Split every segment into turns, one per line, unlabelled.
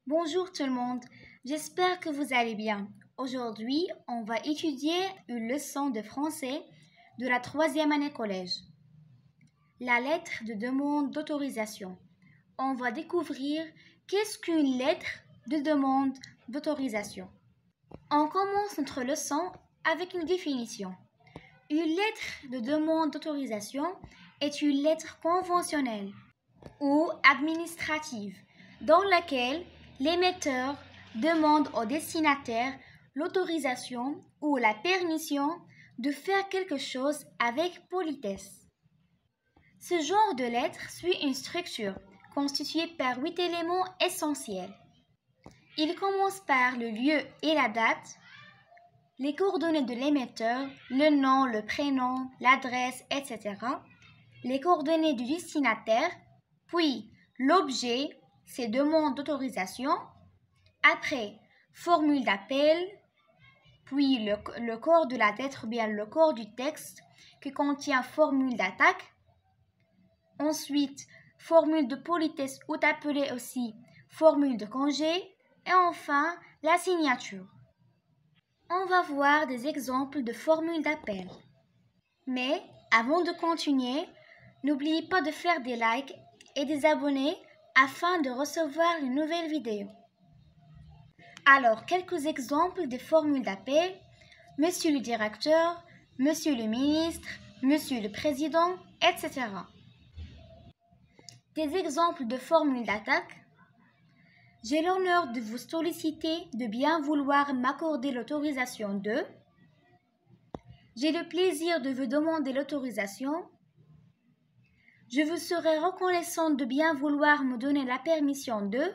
Bonjour tout le monde, j'espère que vous allez bien. Aujourd'hui, on va étudier une leçon de français de la troisième année collège. La lettre de demande d'autorisation. On va découvrir qu'est-ce qu'une lettre de demande d'autorisation. On commence notre leçon avec une définition. Une lettre de demande d'autorisation est une lettre conventionnelle ou administrative dans laquelle l'émetteur demande au destinataire l'autorisation ou la permission de faire quelque chose avec politesse. Ce genre de lettre suit une structure constituée par 8 éléments essentiels. Il commence par le lieu et la date, les coordonnées de l'émetteur, le nom, le prénom, l'adresse, etc., les coordonnées du destinataire, puis l'objet, ses demandes d'autorisation, après formule d'appel, puis le corps de la lettre ou bien le corps du texte qui contient formule d'attaque, ensuite formule de politesse ou appelée aussi formule de congé, et enfin la signature. On va voir des exemples de formules d'appel. Mais avant de continuer, n'oubliez pas de faire des likes et des abonnés afin de recevoir une nouvelle vidéo. Alors, quelques exemples de formules d'appel. Monsieur le directeur, Monsieur le ministre, Monsieur le président, etc. Des exemples de formules d'attaque. J'ai l'honneur de vous solliciter de bien vouloir m'accorder l'autorisation de. J'ai le plaisir de vous demander l'autorisation. Je vous serai reconnaissant de bien vouloir me donner la permission de,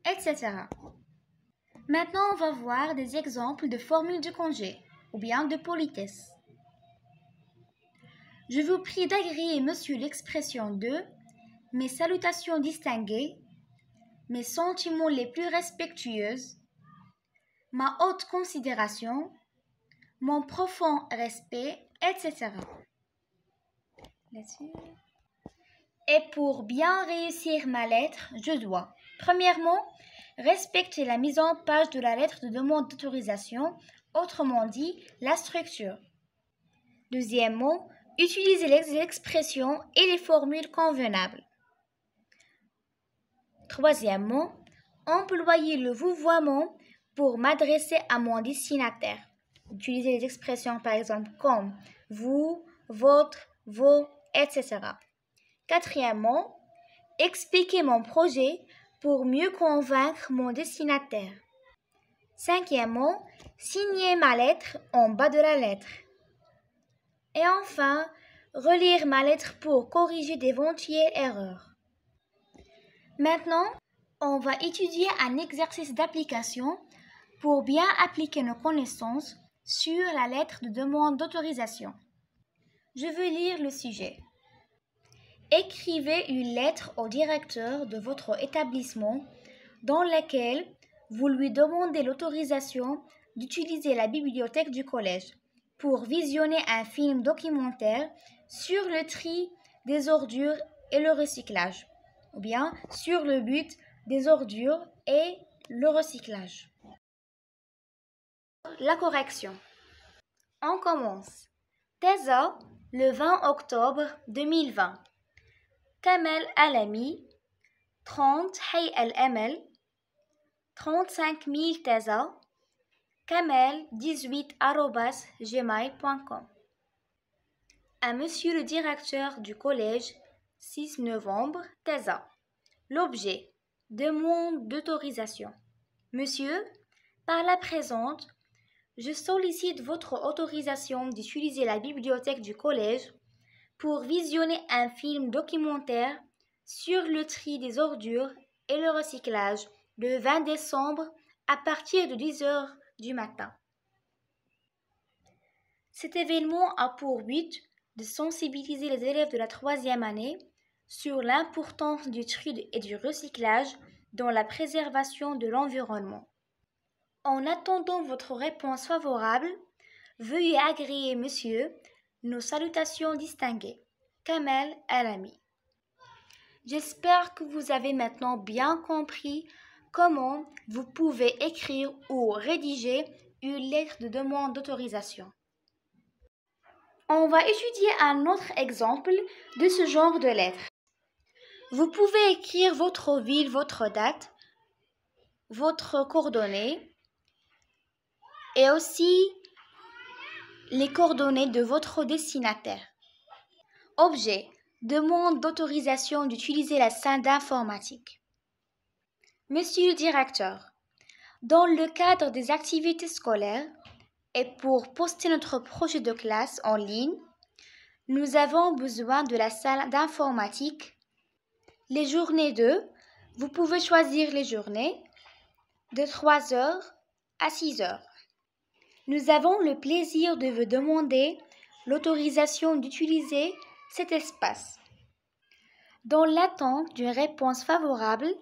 etc. Maintenant, on va voir des exemples de formules de congé ou bien de politesse. Je vous prie d'agréer, monsieur, l'expression de mes salutations distinguées, mes sentiments les plus respectueux, ma haute considération, mon profond respect, etc. Et pour bien réussir ma lettre, je dois, premièrement, respecter la mise en page de la lettre de demande d'autorisation, autrement dit, la structure. Deuxièmement, utiliser les expressions et les formules convenables. Troisièmement, employer le vouvoiement pour m'adresser à mon destinataire. Utiliser les expressions par exemple comme vous, votre, vos, etc. Quatrièmement, expliquer mon projet pour mieux convaincre mon destinataire. Cinquièmement, signer ma lettre en bas de la lettre. Et enfin, relire ma lettre pour corriger d'éventuelles erreurs. Maintenant, on va étudier un exercice d'application pour bien appliquer nos connaissances sur la lettre de demande d'autorisation. Je veux lire le sujet. Écrivez une lettre au directeur de votre établissement dans laquelle vous lui demandez l'autorisation d'utiliser la bibliothèque du collège pour visionner un film documentaire sur le tri des ordures et le recyclage, ou bien sur le but des ordures et le recyclage. La correction. On commence. Tesa, le 20 octobre 2020. Kamel Alami, 30 Hay Al-Amal, 35 000 Tesa, Kamel 18@gmail.com. À monsieur le directeur du collège, 6 novembre, Tesa. L'objet, demande d'autorisation. Monsieur, par la présente, je sollicite votre autorisation d'utiliser la bibliothèque du collège pour visionner un film documentaire sur le tri des ordures et le recyclage le 20 décembre à partir de 10 heures du matin. Cet événement a pour but de sensibiliser les élèves de la troisième année sur l'importance du tri et du recyclage dans la préservation de l'environnement. En attendant votre réponse favorable, veuillez agréer, monsieur, nos salutations distinguées. Kamel Alami. J'espère que vous avez maintenant bien compris comment vous pouvez écrire ou rédiger une lettre de demande d'autorisation. On va étudier un autre exemple de ce genre de lettre. Vous pouvez écrire votre ville, votre date, votre coordonnée et aussi les coordonnées de votre destinataire. Objet: demande d'autorisation d'utiliser la salle d'informatique. Monsieur le directeur, dans le cadre des activités scolaires et pour poster notre projet de classe en ligne, nous avons besoin de la salle d'informatique. Les journées vous pouvez choisir les journées de 3 heures à 6 heures. Nous avons le plaisir de vous demander l'autorisation d'utiliser cet espace. Dans l'attente d'une réponse favorable,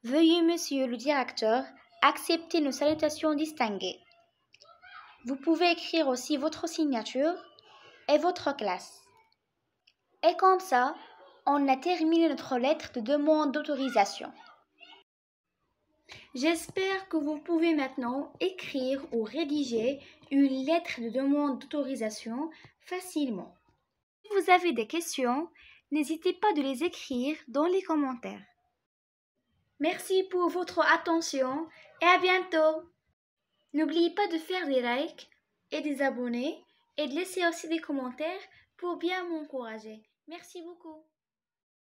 veuillez, monsieur le directeur, accepter nos salutations distinguées. Vous pouvez écrire aussi votre signature et votre classe. Et comme ça, on a terminé notre lettre de demande d'autorisation. J'espère que vous pouvez maintenant écrire ou rédiger une lettre de demande d'autorisation facilement. Si vous avez des questions, n'hésitez pas de les écrire dans les commentaires. Merci pour votre attention et à bientôt. N'oubliez pas de faire des likes et des abonnés et de laisser aussi des commentaires pour bien m'encourager. Merci beaucoup.